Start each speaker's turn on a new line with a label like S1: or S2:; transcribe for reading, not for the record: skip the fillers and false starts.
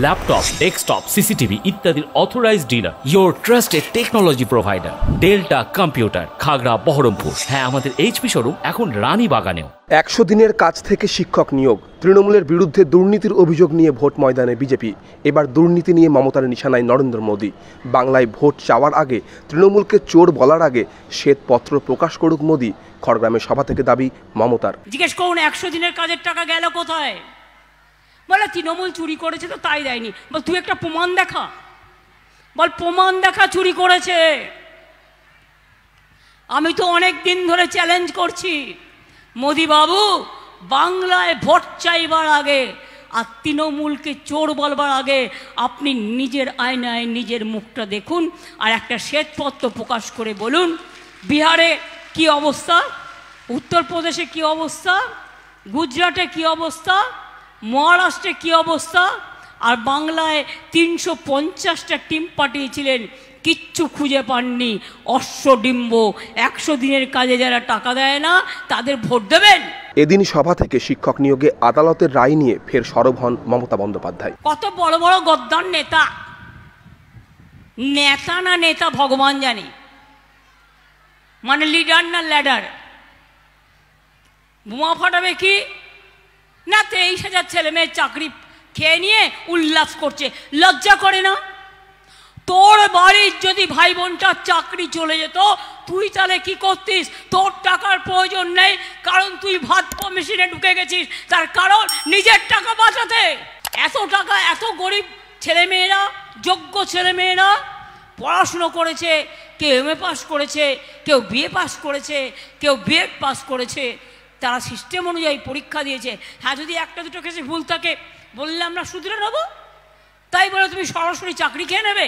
S1: Laptop, desktop, CCTV ইত্যাদির authorised dealer, your trusted technology provider, delta computer, Khagra, Baharampur. হ্যাঁ, আমাদের HP showroom এখন রানীবাগানেও।
S2: 100 দিনের কাজ থেকে শিক্ষক নিয়োগ, তৃণমূলের বিরুদ্ধে দুর্নীতির অভিযোগ নিয়ে ভোট ময়দানে বিজেপি। এবার দুর্নীতি নিয়ে মমতার নিশানায় নরেন্দ্র মোদী। বাংলায় ভোট চাওয়ার আগে, তৃণমূলকে চোর বলার আগে শ্বেতপত্র প্রকাশ করুক মোদী। খড়গ্রামের সভা থেকে দাবি মমতার।
S3: জিজ্ঞেস করুন 100 দিনের কাজের টাকা গেল কোথায়? বলে তৃণমূল চুরি করেছে তো তাই দেয়নি। বল তুই একটা প্রমাণ দেখা, বল প্রমাণ দেখা চুরি করেছে। আমি তো অনেক দিন ধরে চ্যালেঞ্জ করছি, মোদী বাবু বাংলায় ভোট চাইবার আগে আর তৃণমূলকে চোর বলবার আগে আপনি নিজের আয়নায় নিজের মুখটা দেখুন আর একটা শ্বেতপত্র প্রকাশ করে বলুন বিহারে কি অবস্থা, উত্তরপ্রদেশে কি অবস্থা, গুজরাটে কি অবস্থা, মহারাষ্ট্রে কি অবস্থা। আর বাংলায় 350টা টিম পাঠিয়েছিলেন, কিচ্ছু খুঁজে পাননি। অশ্বডিম্ব 100 দিনের কাজে যারা টাকা দেয় না তাদের ভোট দেবেন।
S2: এদিন সভা থেকে শিক্ষক নিয়োগে আদালতের রায় নিয়ে ফের সরব হন মমতা বন্দ্যোপাধ্যায়।
S3: কত বড় বড় গদ্দার নেতা, নেতা না নেতা ভগবান জানে, মানে লিডার না ল্যাডার। বোমা ফাটাবে কি না, 23,000 ছেলে মেয়ের চাকরি খেয়ে নিয়ে উল্লাস করছে, লজ্জা করে না? তোর বাড়ির যদি ভাই বোনটার চাকরি চলে যেত তুই তাহলে কি করতিস? তোর টাকার প্রয়োজন নেই, কারণ তুই ভাত মেশিনে ঢুকে গেছিস, তার কারণ নিজের টাকা বাঁচাতে। এত টাকা, এত গরিব ছেলেমেয়েরা, যোগ্য ছেলেমেয়েরা পড়াশুনো করেছে, কেউ এমএ পাস করেছে, কেউ বিএ পাস করেছে, কেউ বিএড পাস করেছে, তারা সিস্টেম অনুযায়ী পরীক্ষা দিয়েছে। হ্যাঁ, যদি একটা দুটো কেসে ভুল থাকে বললে আমরা শুধরে নেবো, তাই বলে তুমি সরাসরি চাকরি খেয়ে নেবে?